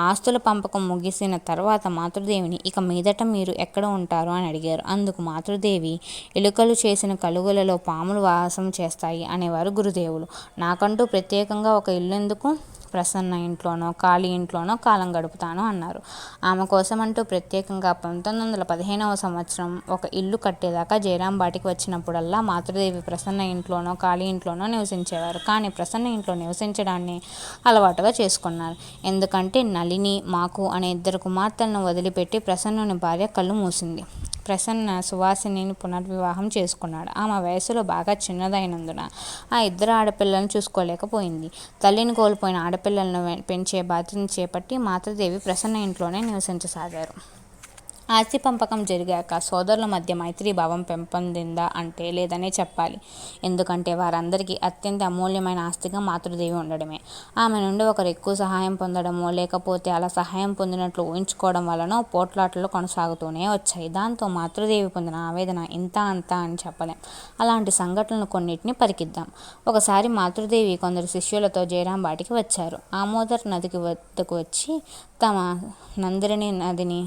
A: ఆస్తుల పంపకం ముగిసిన తర్వాత మాతృదేవిని, ఇక మీదట మీరు ఎక్కడ ఉంటారు అని అడిగారు. అందుకు మాతృదేవి, ఎలుకలు చేసిన కలుగులలో పాములు వాసం చేస్తాయి అనేవారు గురుదేవులు. నాకంటూ ప్రత్యేకంగా ఒక ఇల్లెందుకు? ప్రసన్న ఇంట్లోనో ఖాళీ ఇంట్లోనో కాలం గడుపుతాను అన్నారు. ఆమె కోసమంటూ ప్రత్యేకంగా 1915వ సంవత్సరం ఒక ఇల్లు కట్టేదాకా జయరాంబాటికి వచ్చినప్పుడల్లా మాతృదేవి ప్రసన్న ఇంట్లోనో ఖాళీ ఇంట్లోనో నివసించేవారు. కానీ ప్రసన్న ఇంట్లో నివసించడాన్ని అలవాటుగా చేసుకున్నారు. ఎందుకంటే నళిని, మాకు అనే ఇద్దరు కుమార్తెలను వదిలిపెట్టి ప్రసన్నుని భార్య కళ్ళు మూసింది. ప్రసన్న సువాసినిని పునర్వివాహం చేసుకున్నాడు. ఆమె వయసులో బాగా చిన్నదైనందున ఆ ఇద్దరు ఆడపిల్లలను చూసుకోలేకపోయింది. తల్లిని కోల్పోయిన ఆడపిల్లలను పెంచే బాధ్యతను చేపట్టి మాతృదేవి ప్రసన్న ఇంట్లోనే నివసించసాగారు. ఆస్తి పంపకం జరిగాక సోదరుల మధ్య మైత్రీభావం పెంపొందిందా అంటే లేదనే చెప్పాలి. ఎందుకంటే వారందరికీ అత్యంత అమూల్యమైన ఆస్తిగా మాతృదేవి ఉండడమే. ఆమె నుండి ఒకరు ఎక్కువ సహాయం పొందడమో, లేకపోతే అలా సహాయం పొందినట్లు ఊహించుకోవడం వలనో పోట్లాటలు కొనసాగుతూనే వచ్చాయి. దాంతో మాతృదేవి పొందిన ఆవేదన ఇంత అంతా అని చెప్పలేం. అలాంటి సంఘటనలు కొన్నిటిని పరికిద్దాం. ఒకసారి మాతృదేవి కొందరు శిష్యులతో జయరాంబాటికి వచ్చారు. ఆమోదర్ నదికి వద్దకు వచ్చి తమ నందిని నదిని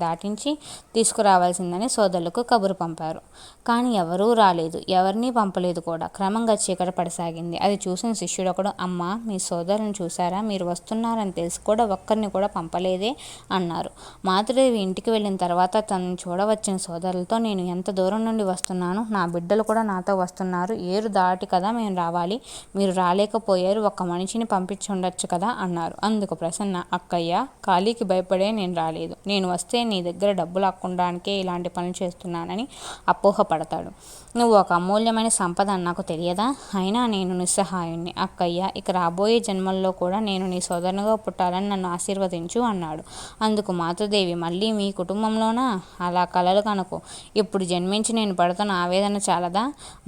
A: దాటించి తీసుకురావాల్సిందని సోదరులకు కబురు పంపారు. కానీ ఎవరూ రాలేదు. ఎవరినీ పంపలేదు కూడా. క్రమంగా చీకటి పడసాగింది. అది చూసిన శిష్యుడొకడు, అమ్మా, మీ సోదరులను చూశారా? మీరు వస్తున్నారని తెలిసి కూడా ఒక్కరిని కూడా పంపలేదే అన్నారు. మాతృదేవి ఇంటికి వెళ్ళిన తర్వాత తనను చూడవచ్చిన సోదరులతో, నేను ఎంత దూరం నుండి వస్తున్నాను, నా బిడ్డలు కూడా నాతో వస్తున్నారు. ఏరు దాటి కదా మేము రావాలి, మీరు రాలేకపోయారు, ఒక్క మనిషిని పంపించి ఉండొచ్చు కదా అన్నారు. అందుకు ప్రసన్న, అక్కయ్య, ఖాళీకి భయపడే నేను రాలేదు. నేను వస్తే నీ దగ్గర డబ్బు లాక్కోవడానికే ఇలాంటి పనులు చేస్తున్నానని అపోహపడతాడు. నువ్వు ఒక అమూల్యమైన సంపద అని నాకు తెలియదా? అయినా నేను నిస్సహాయుణ్ణి. అక్కయ్య, ఇక రాబోయే జన్మల్లో కూడా నేను నీ సోదరునిగా పుట్టాలని నన్ను ఆశీర్వదించు అన్నాడు. అందుకు మాతృదేవి, మళ్ళీ మీ కుటుంబంలోనా? అలా కలలు కనుకో. ఇప్పుడు జన్మించి నేను పడుతున్న ఆవేదన చాలదా?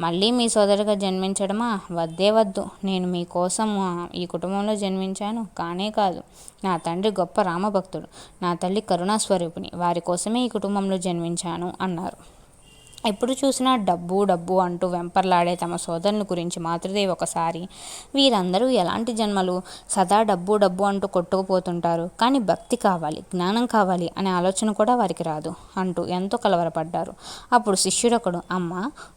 A: మళ్ళీ మీ సోదరుగా జన్మించడమా? వద్దే వద్దు. నేను మీకోసం ఈ కుటుంబంలో జన్మించాను కానే కాదు. నా తండ్రి గొప్ప రామభక్తుడు, నా తల్లి కరుణాస్వరూపిణి, వారి కోసమే ఈ కుటుంబంలో జన్మించాను అన్నారు. ఎప్పుడు చూసినా డబ్బు డబ్బు అంటూ వెంపర్లాడే తమ సోదరుని గురించి మాతృదేవి ఒకసారి, వీరందరూ ఎలాంటి జన్మలు, సదా డబ్బు డబ్బు అంటూ కొట్టుకుపోతుంటారు, కానీ భక్తి కావాలి, జ్ఞానం కావాలి అనే ఆలోచన కూడా వారికి రాదు అంటూ ఎంతో కలవరపడ్డారు. అప్పుడు శిష్యుడొకడు, అమ్మ,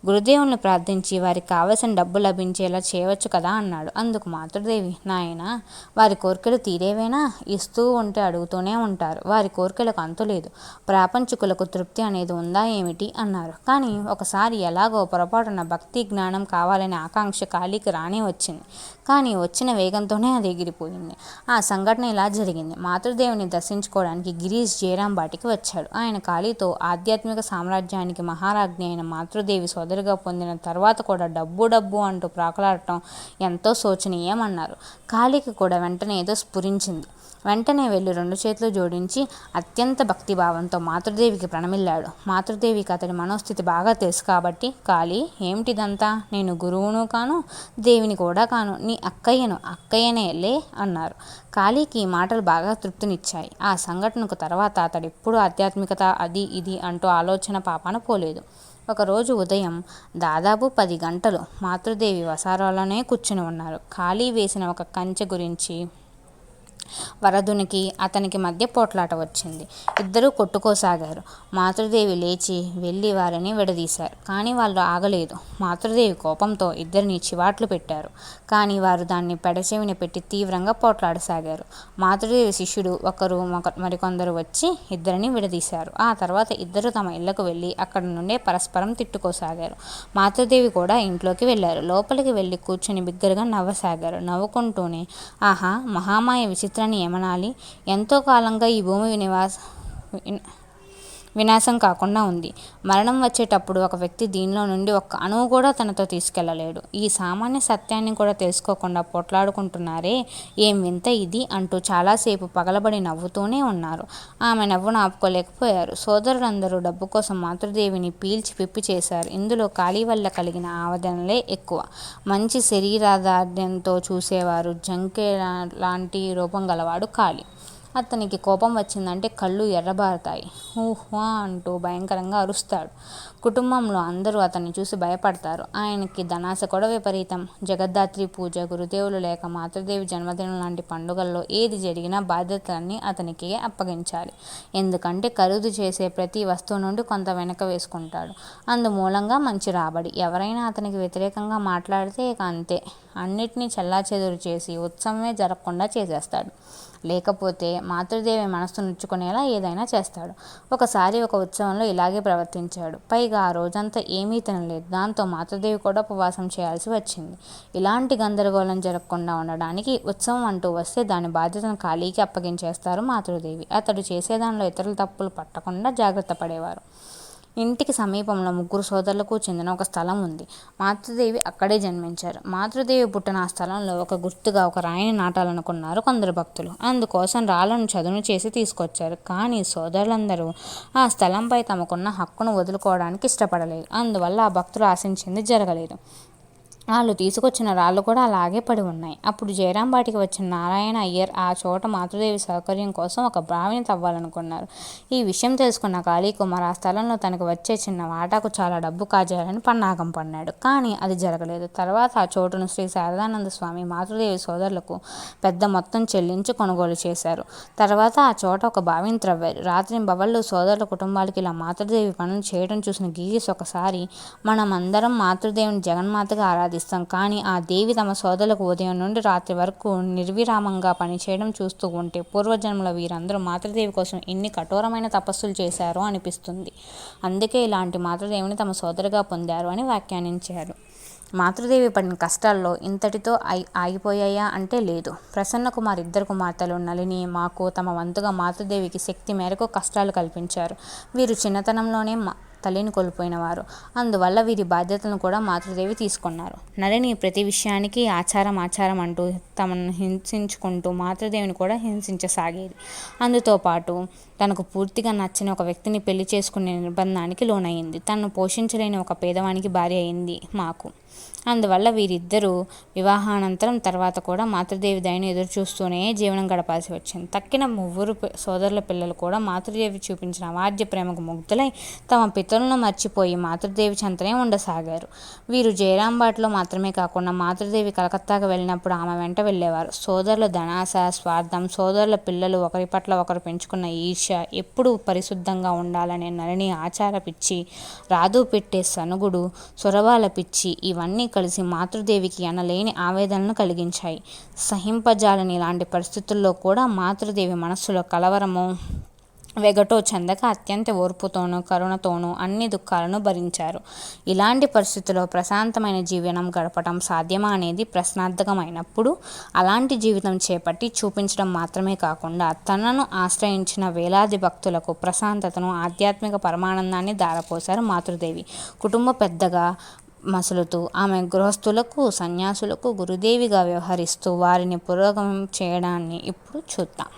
A: గురుదేవుని ప్రార్థించి వారికి కావలసిన డబ్బు లభించేలా చేయవచ్చు కదా అన్నాడు. అందుకు మాతృదేవి, నాయనా, వారి కోరికలు తీరేవేనా? ఇస్తూ ఉంటే అడుగుతూనే ఉంటారు, వారి కోరికలకు అంతులేదు, ప్రాపంచికులకు తృప్తి అనేది ఉందా ఏమిటి అన్నారు. కానీ ఒకసారి ఎలాగో పొరపాటున భక్తి జ్ఞానం కావాలనే ఆకాంక్ష కాళీకి రానే వచ్చింది. కానీ వచ్చిన వేగంతోనే అది ఎగిరిపోయింది. ఆ సంఘటన ఇలా జరిగింది. మాతృదేవిని దర్శించుకోవడానికి గిరీష్ జయరాంబాటికి వచ్చాడు. ఆయన కాళీతో ఆధ్యాత్మిక సామ్రాజ్యానికి మహారాజ్ఞి అయిన మాతృదేవి సోదరిగా పొందిన తర్వాత కూడా డబ్బు డబ్బు అంటూ ప్రాకులాడటం ఎంతో శోచనీయం అన్నారు. కాళీకి కూడా వెంటనే ఏదో స్ఫురించింది. వెంటనే వెళ్ళి 2 చేతులు జోడించి అత్యంత భక్తిభావంతో మాతృదేవికి ప్రణమిల్లాడు. మాతృదేవికి అతడి మనోస్థితి బాగా తెలుసు కాబట్టి, కాళీ, ఏమిటిదంతా? నేను గురువును కాను, దేవిని కూడా కాను, నీ అక్కయ్యనే అన్నారు. కాళీకి ఈ మాటలు బాగా తృప్తినిచ్చాయి. ఆ సంఘటనకు తర్వాత అతడెప్పుడు ఆధ్యాత్మికత అది ఇది అంటూ ఆలోచన పాపాన పోలేదు. ఒకరోజు ఉదయం దాదాపు 10 గంటలు మాతృదేవి వసారాలోనే కూర్చుని ఉన్నారు. కాళీ వేసిన ఒక కంచె గురించి వరదునికి అతనికి మధ్య పోట్లాట వచ్చింది. ఇద్దరూ కొట్టుకోసాగారు. మాతృదేవి లేచి వెళ్ళి వారిని విడదీశారు. కానీ వాళ్ళు ఆగలేదు. మాతృదేవి కోపంతో ఇద్దరిని చివాట్లు పెట్టారు. కానీ వారు దాన్ని పెడచెవిన పెట్టి తీవ్రంగా పోట్లాడసాగారు. మాతృదేవి శిష్యుడు ఒకరు మరికొందరు వచ్చి ఇద్దరిని విడదీశారు. ఆ తర్వాత ఇద్దరు తమ ఇళ్లకు వెళ్ళి అక్కడి నుండే పరస్పరం తిట్టుకోసాగారు. మాతృదేవి కూడా ఇంట్లోకి వెళ్ళారు. లోపలికి వెళ్ళి కూర్చుని బిగ్గరగా నవ్వసాగారు. నవ్వుకుంటూనే, ఆహా, మహామాయ విచిత్రాన్ని ఏమనాలి, ఎంతో కాలంగా ఈ భూమి వినాశం కాకుండా ఉంది. మరణం వచ్చేటప్పుడు ఒక వ్యక్తి దీనిలో నుండి ఒక్క అణువు కూడా తనతో తీసుకెళ్లలేడు. ఈ సామాన్య సత్యాన్ని కూడా తెలుసుకోకుండా పోట్లాడుకుంటున్నారే, ఏం వింత ఇది అంటూ చాలాసేపు పగలబడి నవ్వుతూనే ఉన్నారు. ఆమె నవ్వును ఆపుకోలేకపోయారు. సోదరులందరూ డబ్బు కోసం మాతృదేవిని పీల్చి పిప్పి చేశారు. ఇందులో కాళీ వల్ల కలిగిన ఆవేదనలే ఎక్కువ. మంచి శరీరదార్ఢ్యంతో చూసేవారు. జంకే లాంటి రూపం గలవాడు కాళీ. అతనికి కోపం వచ్చిందంటే కళ్ళు ఎర్రబారుతాయి. ఊహ్వా అంటూ భయంకరంగా అరుస్తాడు. కుటుంబంలో అందరూ అతన్ని చూసి భయపడతారు. ఆయనకి ధనాశ కూడా విపరీతం. జగద్ధాత్రి పూజ, గురుదేవులు లేక మాతృదేవి జన్మదినం లాంటి పండుగల్లో ఏది జరిగినా బాధ్యతలన్నీ అతనికే అప్పగించాలి. ఎందుకంటే ఖరీదు చేసే ప్రతి వస్తువు నుండి కొంత వెనక వేసుకుంటాడు. అందుమూలంగా మంచి రాబడి. ఎవరైనా అతనికి వ్యతిరేకంగా మాట్లాడితే ఇక అంతే, అన్నిటినీ చెల్లాచెదురు చేసి ఉత్సవమే జరగకుండా చేసేస్తాడు. లేకపోతే మాతృదేవి మనస్సు నొచ్చుకునేలా ఏదైనా చేస్తాడు. ఒకసారి ఒక ఉత్సవంలో ఇలాగే ప్రవర్తించాడు. పైగా ఆ రోజంతా ఏమీ తినలేదు. దాంతో మాతృదేవి కూడా ఉపవాసం చేయాల్సి వచ్చింది. ఇలాంటి గందరగోళం జరగకుండా ఉండడానికి ఉత్సవం అంటూ వస్తే దాని బాధ్యతను కాళీకి అప్పగించేస్తారు మాతృదేవి. అతడు చేసేదానిలో ఇతరుల తప్పులు పట్టకుండా జాగ్రత్త పడేవారు. ఇంటికి సమీపంలో 3 సోదరులకు చెందిన ఒక స్థలం ఉంది. మాతృదేవి అక్కడే జన్మించారు. మాతృదేవి పుట్టిన ఆ స్థలంలో ఒక గుర్తుగా ఒక రాయిని నాటాలనుకున్నారు కొందరు భక్తులు. అందుకోసం రాళ్లను చదును చేసి తీసుకొచ్చారు. కానీ సోదరులందరూ ఆ స్థలంపై తమకున్న హక్కును వదులుకోవడానికి ఇష్టపడలేదు. అందువల్ల ఆ భక్తులు ఆశించింది జరగలేదు. వాళ్ళు తీసుకొచ్చిన రాళ్ళు కూడా అలాగే పడి ఉన్నాయి. అప్పుడు జయరాంబాటికి వచ్చిన నారాయణ అయ్యర్ ఆ చోట మాతృదేవి సౌకర్యం కోసం ఒక బావిని తవ్వాలనుకున్నారు. ఈ విషయం తెలుసుకున్న కాళీకుమార్ ఆ స్థలంలో తనకు వచ్చే చిన్న వాటాకు చాలా డబ్బు కాజేయాలని పన్నాగం పన్నాడు. కానీ అది జరగలేదు. తర్వాత ఆ చోటును శ్రీ శారదానంద స్వామి మాతృదేవి సోదరులకు పెద్ద మొత్తం చెల్లించి కొనుగోలు చేశారు. తర్వాత ఆ చోట ఒక బావిని త్రవ్వారు. రాత్రింబవళ్ళు సోదరుల కుటుంబాలకి ఇలా మాతృదేవి పనులు చేయడం చూసిన గిరీష్ ఒకసారి, మనమందరం మాతృదేవిని జగన్మాతగా ఆరాధిస్తాం, కానీ ఆ దేవి తమ సోదరులకు ఉదయం నుండి రాత్రి వరకు నిర్విరామంగా పనిచేయడం చూస్తూ ఉంటే పూర్వజన్మలో వీరందరూ మాతృదేవి కోసం ఎన్ని కఠోరమైన తపస్సులు చేశారో అనిపిస్తుంది. అందుకే ఇలాంటి మాతృదేవిని తమ సోదరుగా పొందారు అని వ్యాఖ్యానించారు. మాతృదేవి పడిన కష్టాల్లో ఇంతటితో ఆగిపోయాయా అంటే లేదు. ప్రసన్నకుమార్ 2 కుమార్తెలు నళిని, మాకు తమ వంతుగా మాతృదేవికి శక్తి మేరకు కష్టాలు కల్పించారు. వీరు చిన్నతనంలోనే తల్లిని కోల్పోయినవారు. అందువల్ల వీరి బాధ్యతలను కూడా మాతృదేవి తీసుకున్నారు. నళిని ప్రతి విషయానికి ఆచారం అంటూ తమను హింసించుకుంటూ మాతృదేవిని కూడా హింసించసాగేది. అందుతో పాటు తనకు పూర్తిగా నచ్చని ఒక వ్యక్తిని పెళ్లి చేసుకునే నిర్బంధానికి లోనయ్యింది. తనను పోషించలేని ఒక పేదవానికి భార్య అయింది మాకు. అందువల్ల వీరిద్దరూ వివాహానంతరం తర్వాత కూడా మాతృదేవి దయను ఎదురుచూస్తూనే జీవనం గడపాల్సి వచ్చింది. తక్కిన ముగ్గురు సోదరుల పిల్లలు కూడా మాతృదేవి చూపించిన అవాధ్య ప్రేమకు ముగ్ధులై తమ పితరులను మర్చిపోయి మాతృదేవి చెంతనే ఉండసాగారు. వీరు జయరాంబాటిలో మాత్రమే కాకుండా మాతృదేవి కలకత్తాకు వెళ్ళినప్పుడు ఆమె వెంట వెళ్ళేవారు. సోదరుల ధనాశ, స్వార్థం, సోదరుల పిల్లలు ఒకరి పట్ల ఒకరు పెంచుకున్న ఈర్ష్య, ఎప్పుడూ పరిశుద్ధంగా ఉండాలనే నళిని ఆచార పిచ్చి, రాదు పెట్టే సనుగుడు, సొరబాల పిచ్చి ఇవన్నీ కలిసి మాతృదేవికి అనలేని ఆవేదనను కలిగించాయి. సహింపజాలని ఇలాంటి పరిస్థితుల్లో కూడా మాతృదేవి మనస్సులో కలవరమో వెగటో చెందక అత్యంత ఓర్పుతోనూ కరుణతోనూ అన్ని దుఃఖాలను భరించారు. ఇలాంటి పరిస్థితుల్లో ప్రశాంతమైన జీవనం గడపటం సాధ్యమా అనేది ప్రశ్నార్థకమైనప్పుడు, అలాంటి జీవితం చేపట్టి చూపించడం మాత్రమే కాకుండా తనను ఆశ్రయించిన వేలాది భక్తులకు ప్రశాంతతను, ఆధ్యాత్మిక పరమానందాన్ని ధారపోశారు మాతృదేవి. కుటుంబ పెద్దగా మసులుతూ ఆమె గృహస్థులకు, సన్యాసులకు గురుదేవిగా వ్యవహరిస్తూ వారిని పురోగమనం చేయడాన్ని ఇప్పుడు చూద్దాం.